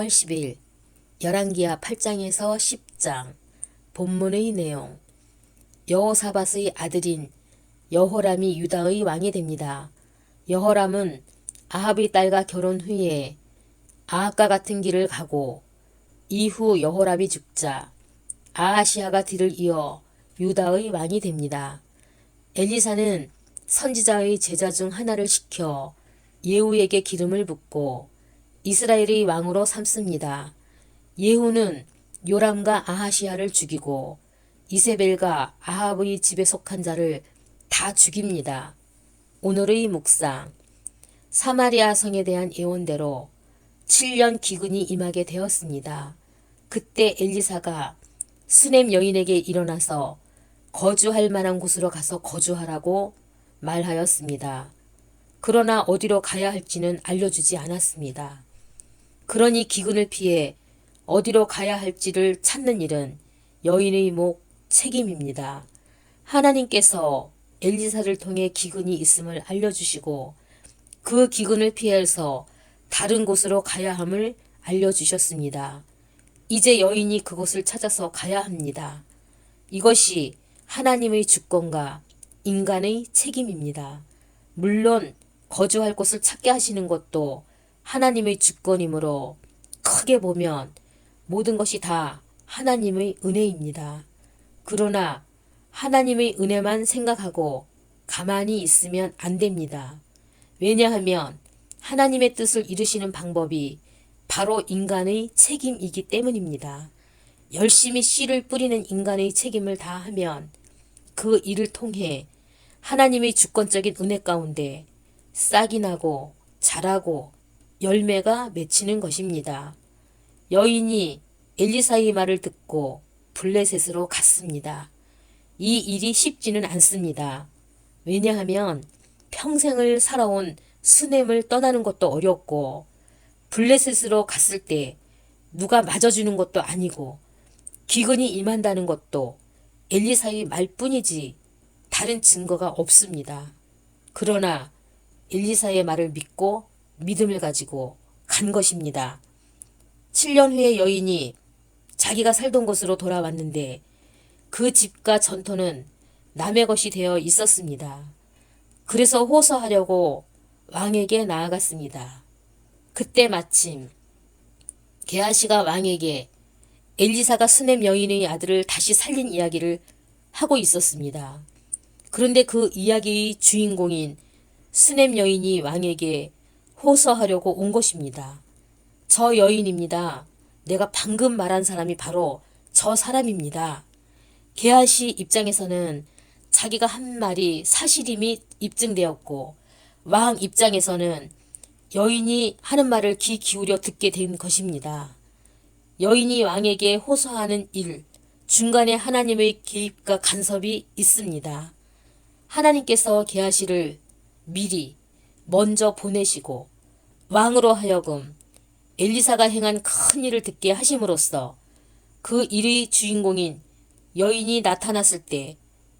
80일 열왕기하 8장에서 10장 본문의 내용. 여호사밧의 아들인 여호람이 유다의 왕이 됩니다. 여호람은 아합의 딸과 결혼 후에 아합과 같은 길을 가고 이후 여호람이 죽자 아하시아가 뒤를 이어 유다의 왕이 됩니다. 엘리사는 선지자의 제자 중 하나를 시켜 예후에게 기름을 붓고 이스라엘의 왕으로 삼습니다. 예후는 요람과 아하시아를 죽이고 이세벨과 아합의 집에 속한 자를 다 죽입니다. 오늘의 묵상. 사마리아 성에 대한 예언대로 7년 기근이 임하게 되었습니다. 그때 엘리사가 수넴 여인에게 일어나서 거주할 만한 곳으로 가서 거주하라고 말하였습니다. 그러나 어디로 가야 할지는 알려주지 않았습니다. 그러니 기근을 피해 어디로 가야 할지를 찾는 일은 여인의 목 책임입니다. 하나님께서 엘리사를 통해 기근이 있음을 알려주시고 그 기근을 피해서 다른 곳으로 가야 함을 알려주셨습니다. 이제 여인이 그곳을 찾아서 가야 합니다. 이것이 하나님의 주권과 인간의 책임입니다. 물론 거주할 곳을 찾게 하시는 것도 하나님의 주권이므로 크게 보면 모든 것이 다 하나님의 은혜입니다. 그러나 하나님의 은혜만 생각하고 가만히 있으면 안 됩니다. 왜냐하면 하나님의 뜻을 이루시는 방법이 바로 인간의 책임이기 때문입니다. 열심히 씨를 뿌리는 인간의 책임을 다하면 그 일을 통해 하나님의 주권적인 은혜 가운데 싹이 나고 자라고 열매가 맺히는 것입니다. 여인이 엘리사의 말을 듣고 블레셋으로 갔습니다. 이 일이 쉽지는 않습니다. 왜냐하면 평생을 살아온 수넴을 떠나는 것도 어렵고 블레셋으로 갔을 때 누가 맞아주는 것도 아니고 기근이 임한다는 것도 엘리사의 말뿐이지 다른 증거가 없습니다. 그러나 엘리사의 말을 믿고 믿음을 가지고 간 것입니다. 7년 후에 여인이 자기가 살던 곳으로 돌아왔는데 그 집과 전터는 남의 것이 되어 있었습니다. 그래서 호소하려고 왕에게 나아갔습니다. 그때 마침 게하시가 왕에게 엘리사가 수넴 여인의 아들을 다시 살린 이야기를 하고 있었습니다. 그런데 그 이야기의 주인공인 수넴 여인이 왕에게 호소하려고 온 것입니다. 저 여인입니다. 내가 방금 말한 사람이 바로 저 사람입니다. 게하시 입장에서는 자기가 한 말이 사실임이 입증되었고 왕 입장에서는 여인이 하는 말을 귀 기울여 듣게 된 것입니다. 여인이 왕에게 호소하는 일, 중간에 하나님의 개입과 간섭이 있습니다. 하나님께서 게하시를 미리 먼저 보내시고 왕으로 하여금 엘리사가 행한 큰 일을 듣게 하심으로써 그 일의 주인공인 여인이 나타났을 때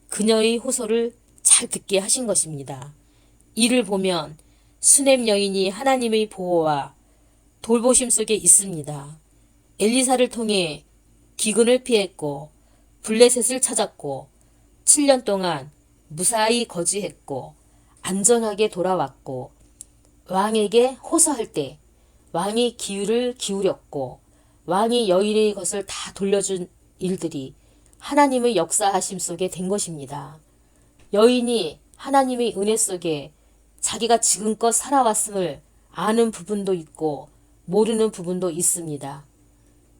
그녀의 호소를 잘 듣게 하신 것입니다. 이를 보면 수넴 여인이 하나님의 보호와 돌보심 속에 있습니다. 엘리사를 통해 기근을 피했고 블레셋을 찾았고 7년 동안 무사히 거주했고 안전하게 돌아왔고 왕에게 호소할 때 왕이 귀를 기울였고 왕이 여인의 것을 다 돌려준 일들이 하나님의 역사하심 속에 된 것입니다. 여인이 하나님의 은혜 속에 자기가 지금껏 살아왔음을 아는 부분도 있고 모르는 부분도 있습니다.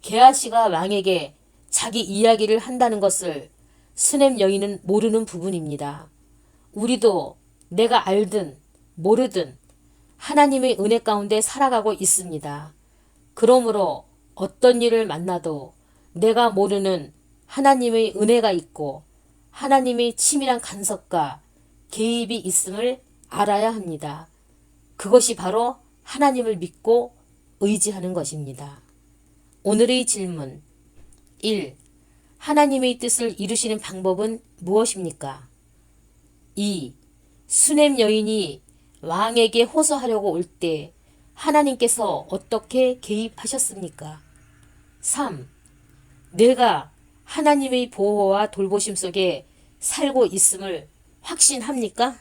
게하시가 왕에게 자기 이야기를 한다는 것을 수넴 여인은 모르는 부분입니다. 우리도 내가 알든 모르든 하나님의 은혜 가운데 살아가고 있습니다. 그러므로 어떤 일을 만나도 내가 모르는 하나님의 은혜가 있고 하나님의 치밀한 간섭과 개입이 있음을 알아야 합니다. 그것이 바로 하나님을 믿고 의지하는 것입니다. 오늘의 질문 1. 하나님의 뜻을 이루시는 방법은 무엇입니까? 2. 수넴 여인이 왕에게 호소하려고 올 때 하나님께서 어떻게 개입하셨습니까? 3. 내가 하나님의 보호와 돌보심 속에 살고 있음을 확신합니까?